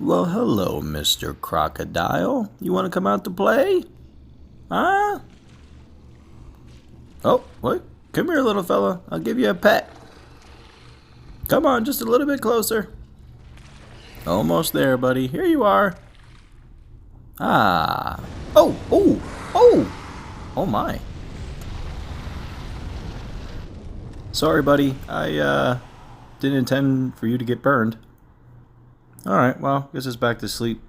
Well, hello, Mr. Crocodile. You want to come out to play? Huh? Oh, what? Come here, little fella. I'll give you a pet. Come on, just a little bit closer. Almost there, buddy. Here you are. Ah. Oh, oh, oh. Oh, my. Sorry, buddy. I, didn't intend for you to get burned. Alright, well, guess it's back to sleep.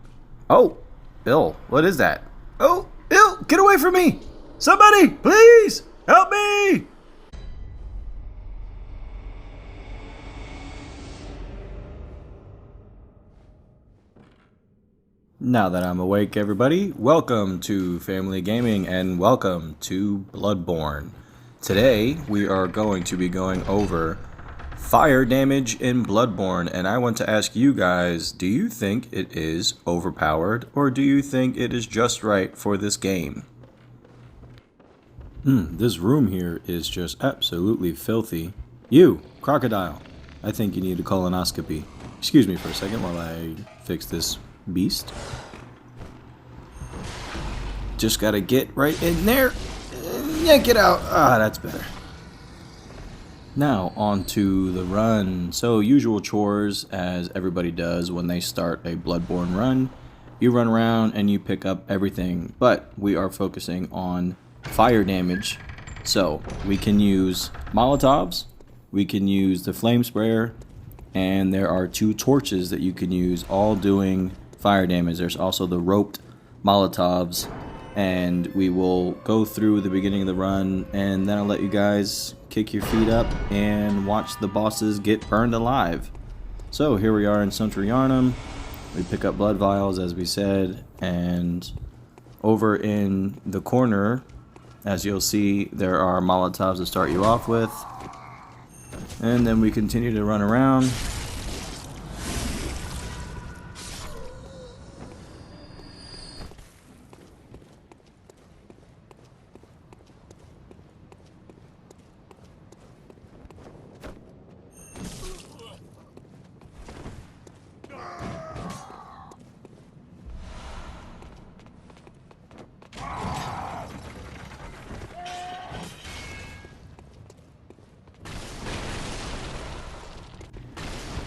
Oh, Bill, what is that? Oh, Bill, get away from me! Somebody, please, help me! Now that I'm awake, everybody, welcome to Family Gaming and welcome to Bloodborne. Today, we are going to be going over fire damage in Bloodborne, and I want to ask you guys, do you think it is overpowered, or do you think it is just right for this game? This room here is just absolutely filthy. You, Crocodile, I think you need a colonoscopy. Excuse me for a second while I fix this beast. Just gotta get right in there. Yank it out. Ah, that's better. Now, on to the run. So, usual chores, as everybody does when they start a Bloodborne run. You run around and you pick up everything, but we are focusing on fire damage. So, we can use Molotovs, we can use the flame sprayer, and there are 2 torches that you can use, all doing fire damage. There's also the roped Molotovs, and we will go through the beginning of the run, and then I'll let you guys kick your feet up and watch the bosses get burned alive. So here we are in Central Yharnam. We pick up blood vials, as we said, and over in the corner, as you'll see, there are Molotovs to start you off with, and then we continue to run around.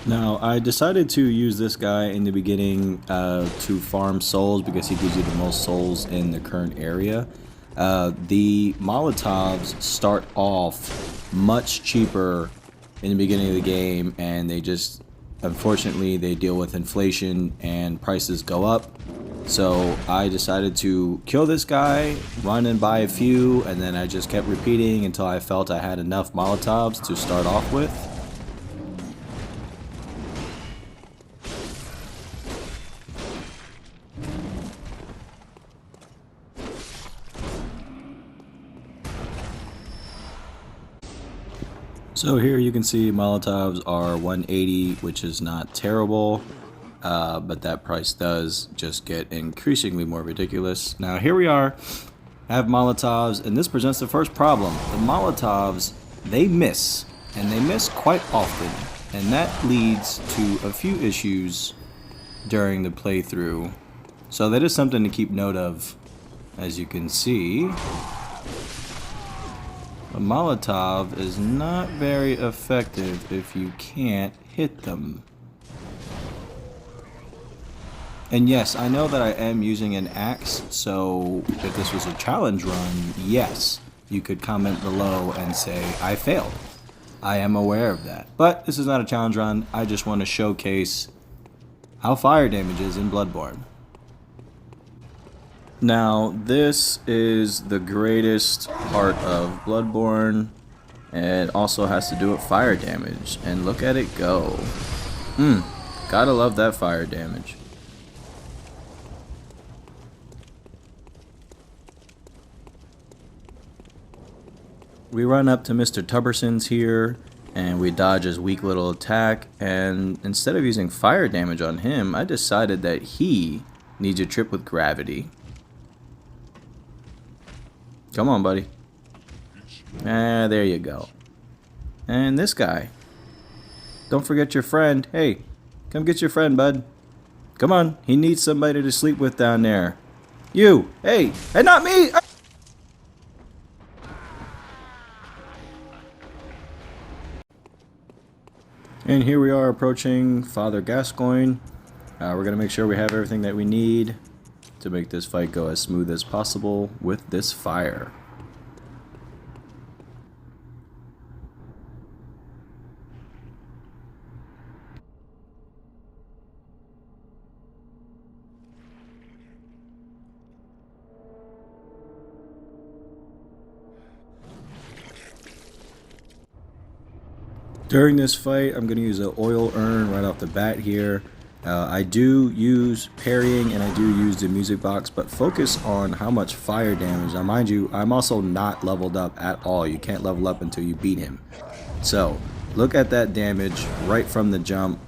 Now, I decided to use this guy in the beginning to farm souls because he gives you the most souls in the current area. The Molotovs start off much cheaper in the beginning of the game, and they just, unfortunately, they deal with inflation and prices go up. So I decided to kill this guy, run and buy a few, and then I just kept repeating until I felt I had enough Molotovs to start off with. So here you can see Molotovs are 180, which is not terrible, but that price does just get increasingly more ridiculous. Now here we are, have Molotovs, and this presents the first problem. The Molotovs, they miss, and they miss quite often, and that leads to a few issues during the playthrough. So that is something to keep note of, as you can see. A Molotov is not very effective if you can't hit them. And yes, I know that I am using an axe, so if this was a challenge run, yes, you could comment below and say, I failed. I am aware of that. But this is not a challenge run, I just want to showcase how fire damage is in Bloodborne. Now, this is the greatest part of Bloodborne, and it also has to do with fire damage, and look at it go. Gotta love that fire damage. We run up to Mr. Tubberson's here, and we dodge his weak little attack, and instead of using fire damage on him, I decided that he needs a trip with gravity. Come on, buddy. Ah, there you go. And this guy. Don't forget your friend. Hey, come get your friend, bud. Come on, he needs somebody to sleep with down there. You! Hey! Hey, not me! And here we are approaching Father Gascoigne. We're going to make sure we have everything that we need to make this fight go as smooth as possible with this fire. During this fight, I'm going to use an oil urn right off the bat here. I do use parrying and I do use the music box, but focus on how much fire damage. Now mind you, I'm also not leveled up at all. You can't level up until you beat him. So, look at that damage right from the jump.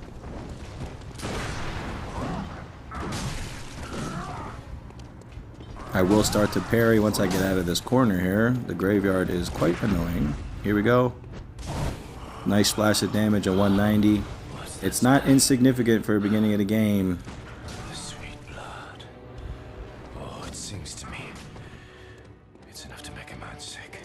I will start to parry once I get out of this corner here. The graveyard is quite annoying. Here we go. Nice splash of damage at 190. It's not insignificant for the beginning of the game. The sweet blood. Oh, it sings to me. It's enough to make a man sick.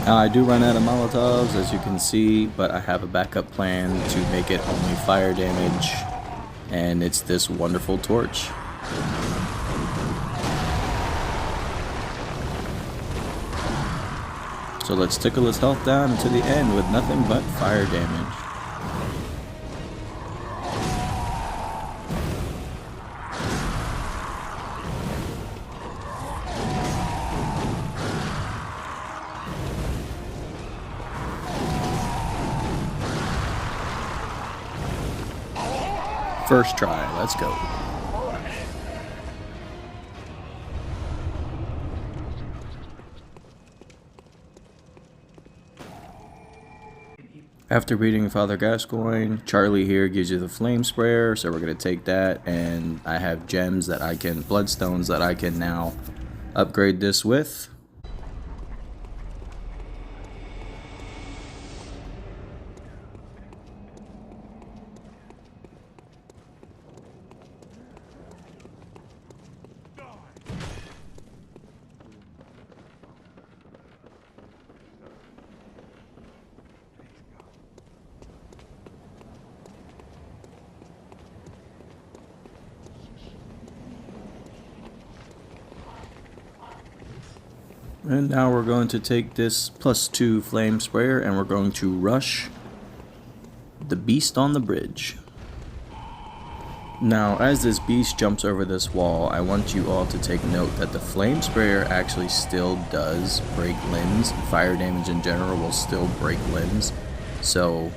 Now I do run out of Molotovs, as you can see, but I have a backup plan to make it only fire damage, and it's this wonderful torch. So let's tickle his health down until the end with nothing but fire damage. First try, let's go. After beating Father Gascoigne, Charlie here gives you the flame sprayer, so we're going to take that, and I have gems that I can, bloodstones that I can now upgrade this with. And now we're going to take this +2 flame sprayer and we're going to rush the beast on the bridge. Now as this beast jumps over this wall, I want you all to take note that the flame sprayer actually still does break limbs. Fire damage in general will still break limbs, so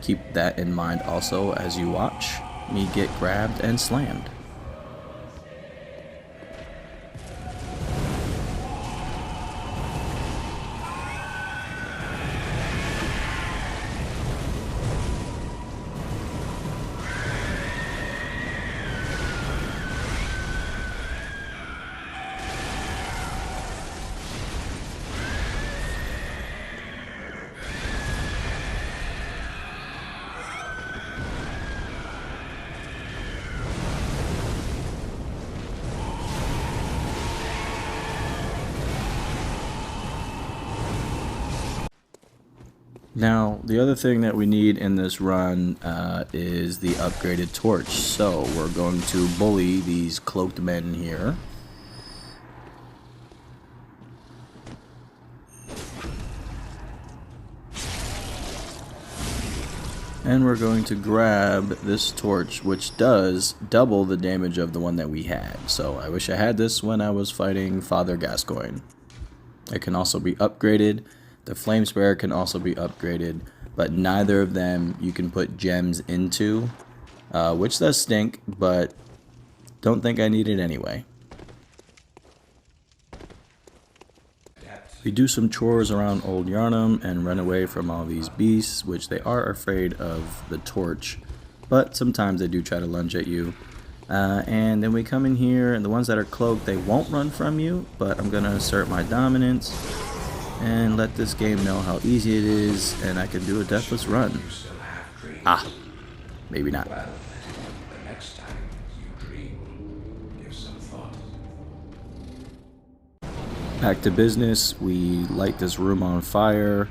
keep that in mind also as you watch me get grabbed and slammed. Now, the other thing that we need in this run is the upgraded torch. So, we're going to bully these cloaked men here. And we're going to grab this torch, which does double the damage of the one that we had. So I wish I had this when I was fighting Father Gascoigne. It can also be upgraded. The flame sprayer can also be upgraded, but neither of them you can put gems into, which does stink, but don't think I need it anyway. We do some chores around Old Yharnam and run away from all these beasts, which they are afraid of the torch, but sometimes they do try to lunge at you. And then we come in here, and the ones that are cloaked, they won't run from you, but I'm going to assert my dominance and let this game know how easy it is, and I can do a deathless run. Ah, maybe not. Back to business, we light this room on fire,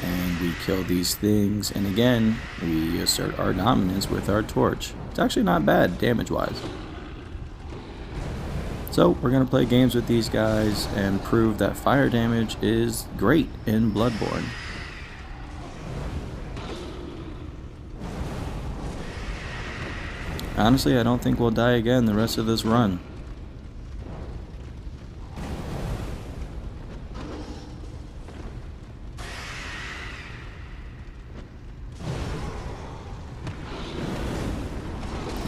and we kill these things, and again, we assert our dominance with our torch. It's actually not bad, damage-wise. So, we're going to play games with these guys and prove that fire damage is great in Bloodborne. Honestly, I don't think we'll die again the rest of this run.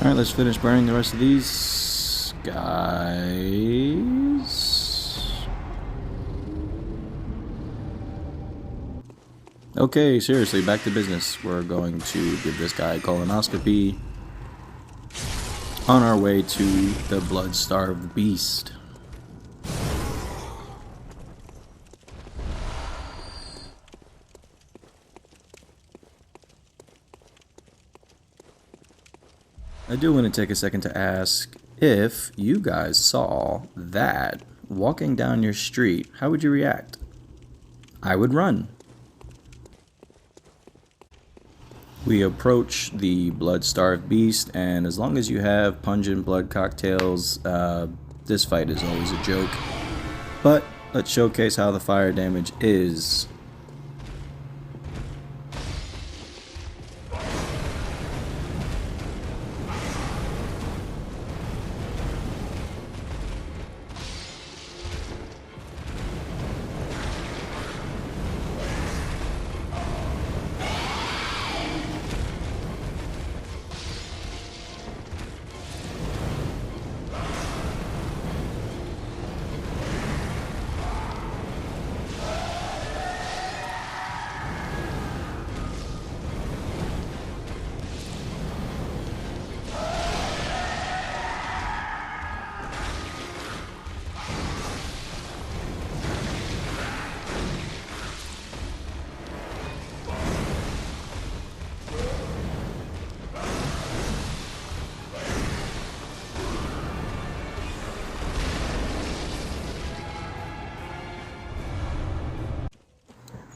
Alright, let's finish burning the rest of these guys. Okay, seriously, back to business. We're going to give this guy a colonoscopy on our way to the blood-starved beast. I do want to take a second to ask, if you guys saw that walking down your street, how would you react? I would run. We approach the blood-starved beast, and as long as you have pungent blood cocktails, this fight is always a joke. But let's showcase how the fire damage is.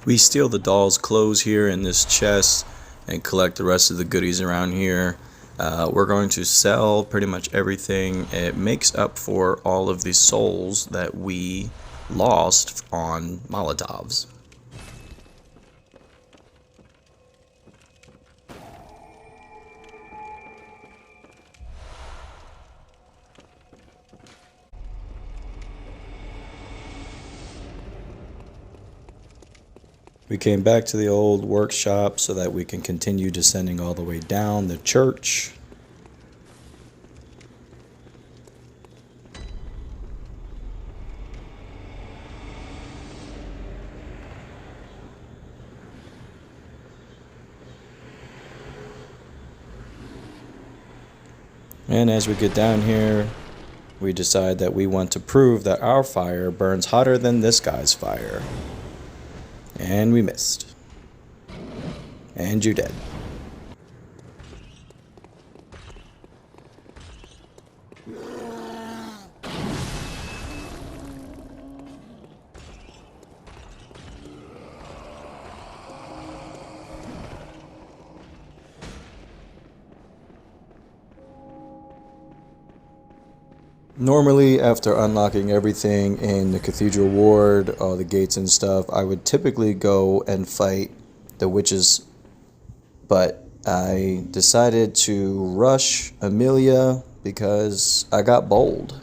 We steal the doll's clothes here in this chest and collect the rest of the goodies around here. We're going to sell pretty much everything. It makes up for all of the souls that we lost on Molotovs. We came back to the old workshop so that we can continue descending all the way down the church. And as we get down here, we decide that we want to prove that our fire burns hotter than this guy's fire. And we missed. And you're dead. Normally, after unlocking everything in the Cathedral Ward, all the gates and stuff, I would typically go and fight the witches, but I decided to rush Amelia because I got bold.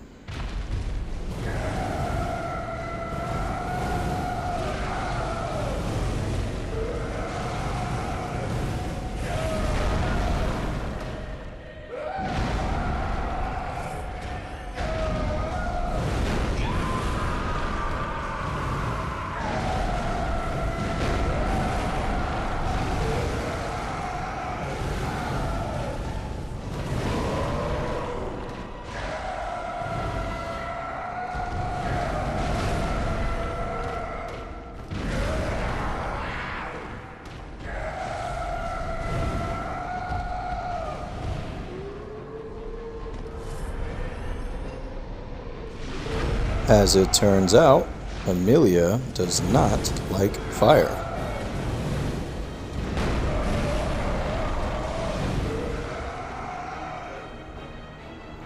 As it turns out, Amelia does not like fire.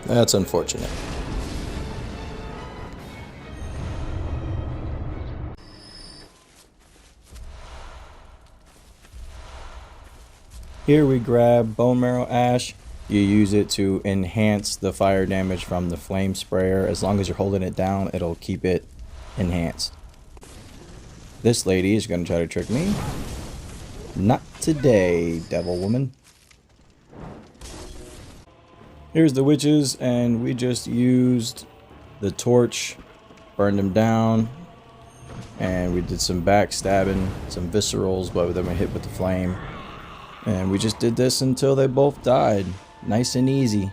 That's unfortunate. Here we grab bone marrow ash. You use it to enhance the fire damage from the flame sprayer. As long as you're holding it down, it'll keep it enhanced. This lady is going to try to trick me. Not today, devil woman. Here's the witches, and we just used the torch, burned them down, and we did some backstabbing, some viscerals, but then we hit with the flame. And we just did this until they both died. Nice and easy.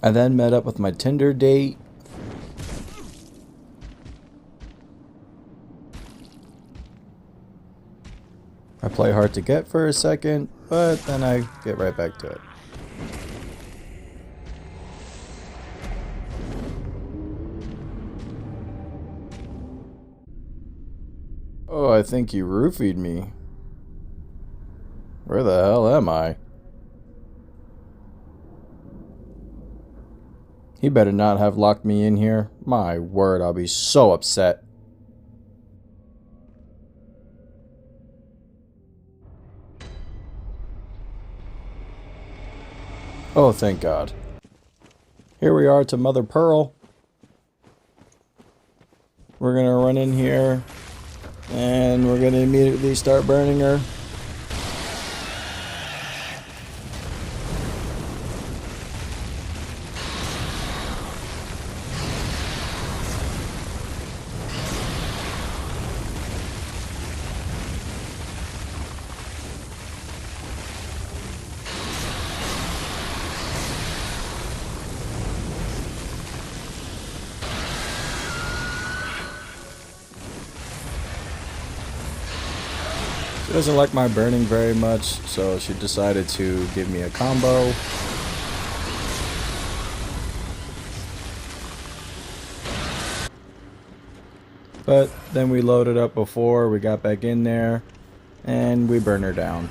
I then met up with my Tinder date. I play hard to get for a second, but then I get right back to it. Oh, I think you roofied me. Where the hell am I? He better not have locked me in here. My word, I'll be so upset. Oh, thank God. Here we are to Mother Pearl. We're gonna run in here and we're gonna immediately start burning her. She doesn't like my burning very much, so she decided to give me a combo. But then we loaded up before we got back in there, and we burned her down.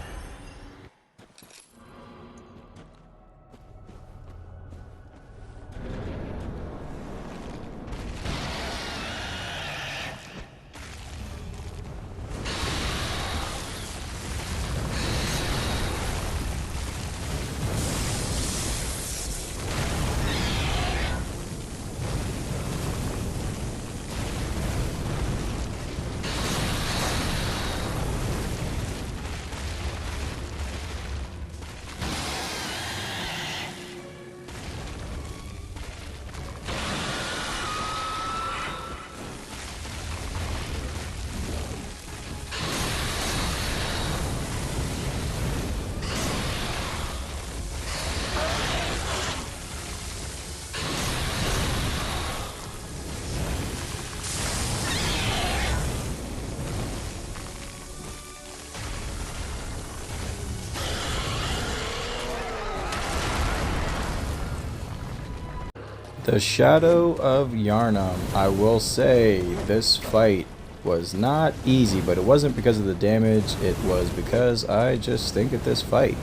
The Shadow of Yharnam. I will say this fight was not easy, but it wasn't because of the damage, it was because I just stink at this fight.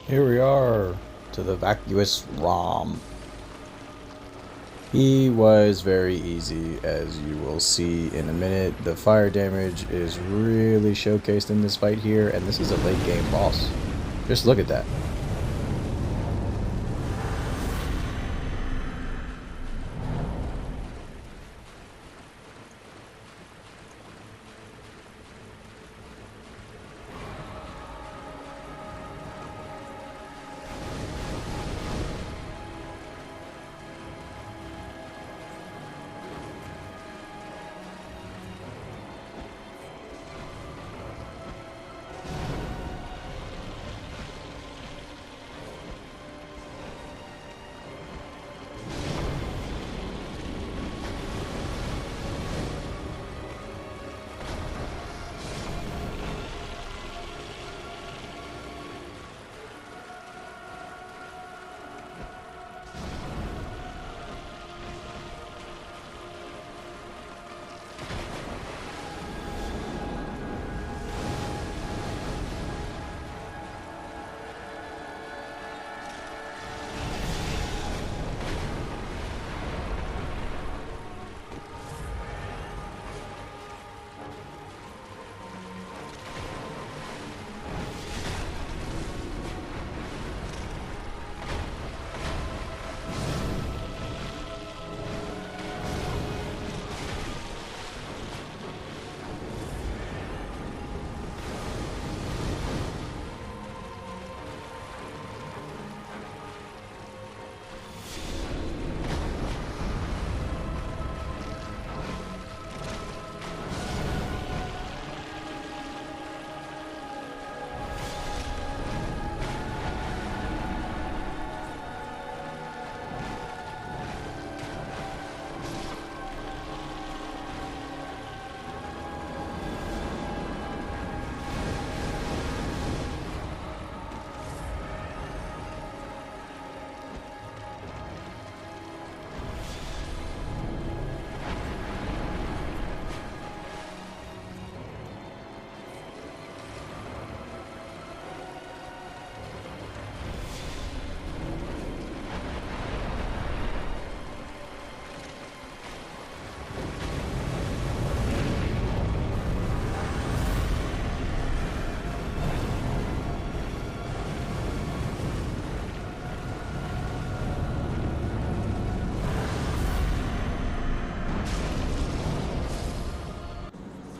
Here we are to the vacuous ROM. He was very easy, as you will see in a minute. The fire damage is really showcased in this fight here, and this is a late game boss. Just look at that.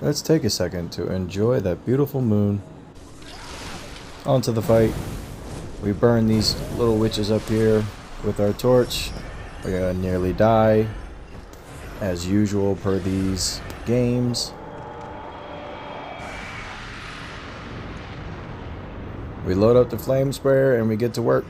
Let's take a second to enjoy that beautiful moon. On to the fight. We burn these little witches up here with our torch. We're gonna nearly die, as usual per these games. We load up the flame sprayer and we get to work.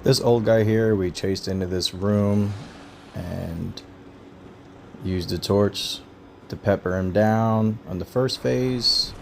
This old guy here, we chased into this room and used the torch to pepper him down on the first phase.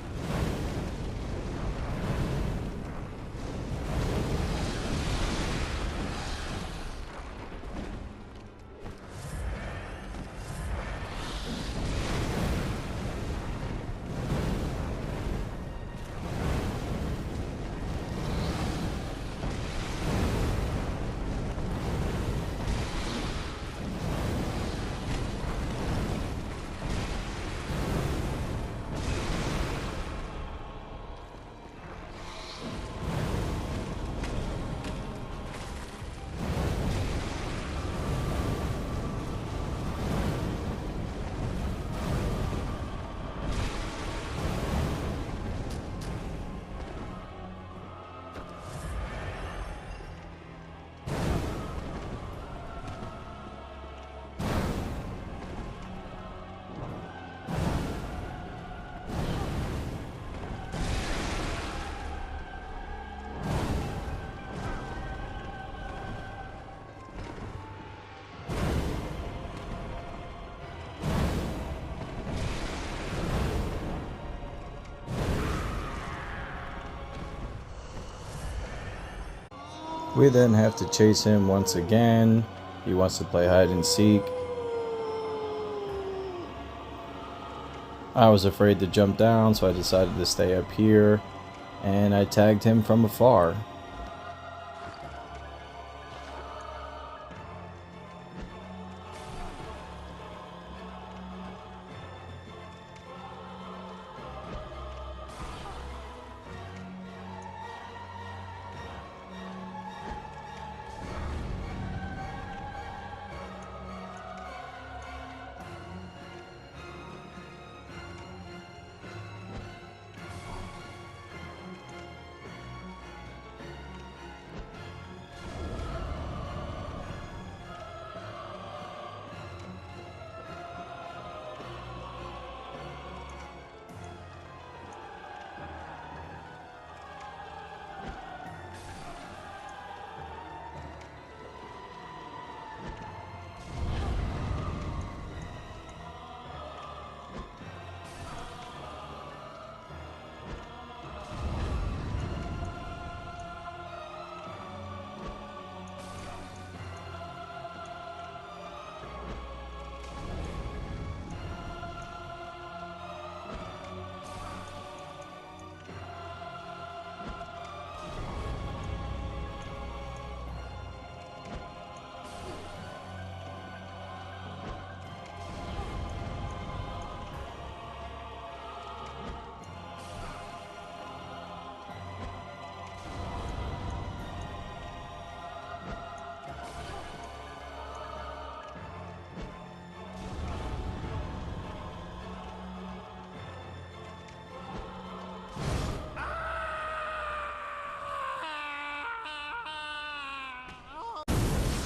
We then have to chase him once again. He wants to play hide and seek. I was afraid to jump down, so I decided to stay up here, and I tagged him from afar.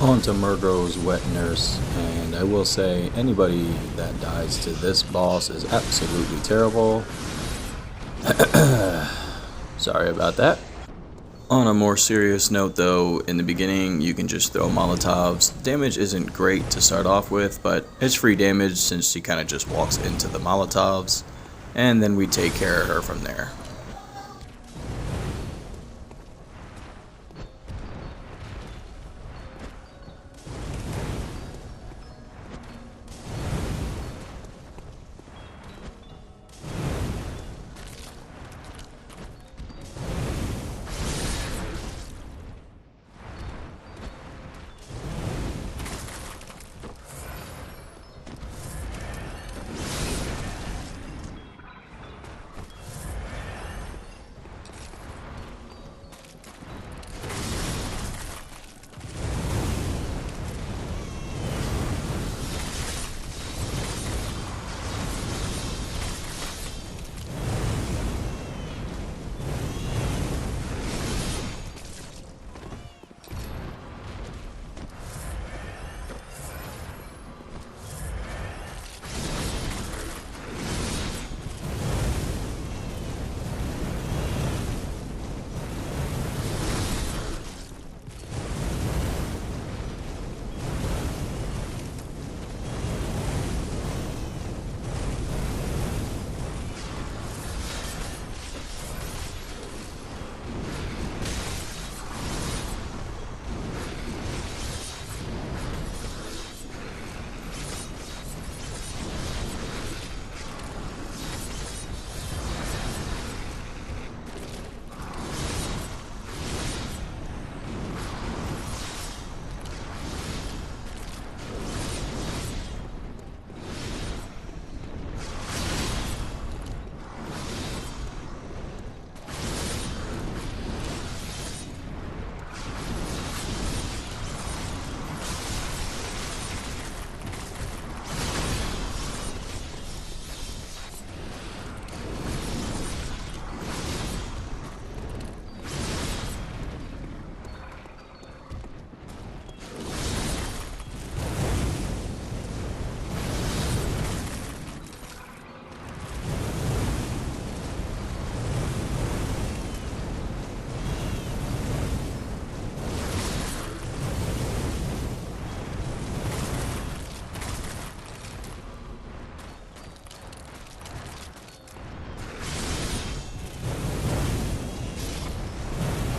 On to Mergo's wet nurse, and I will say anybody that dies to this boss is absolutely terrible. Sorry about that. On a more serious note though, in the beginning you can just throw Molotovs. Damage isn't great to start off with, but it's free damage since she kind of just walks into the Molotovs, and then we take care of her from there.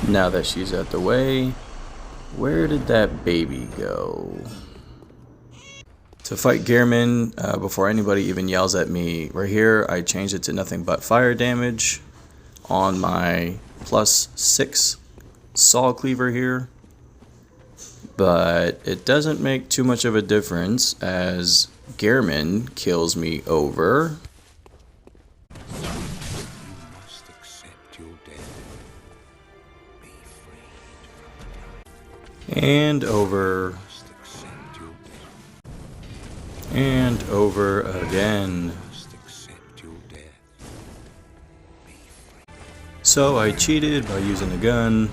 Now that she's out the way, where did that baby go? To fight Gehrman, before anybody even yells at me, right here I changed it to nothing but fire damage on my +6 saw cleaver here. But it doesn't make too much of a difference as Gehrman kills me over. And over. And over again. So I cheated by using a gun.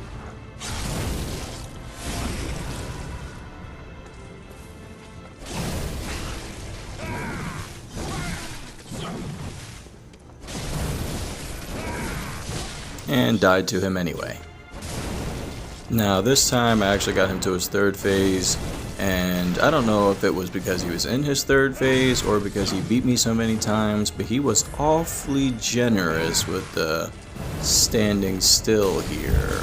And died to him anyway. Now this time I actually got him to his 3rd phase, and I don't know if it was because he was in his 3rd phase or because he beat me so many times, but he was awfully generous with the standing still here.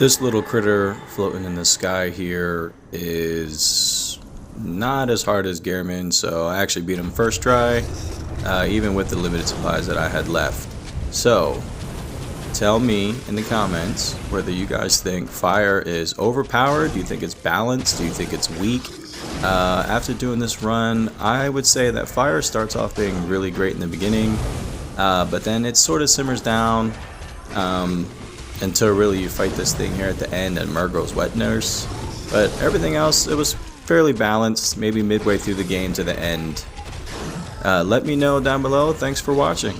This little critter floating in the sky here is not as hard as Gehrman, so I actually beat him first try, even with the limited supplies that I had left. So, tell me in the comments whether you guys think fire is overpowered, do you think it's balanced, do you think it's weak? After doing this run, I would say that fire starts off being really great in the beginning, but then it sort of simmers down until really you fight this thing here at the end at Mergo's Wet Nurse. But everything else, it was fairly balanced, maybe midway through the game to the end. Let me know down below. Thanks for watching.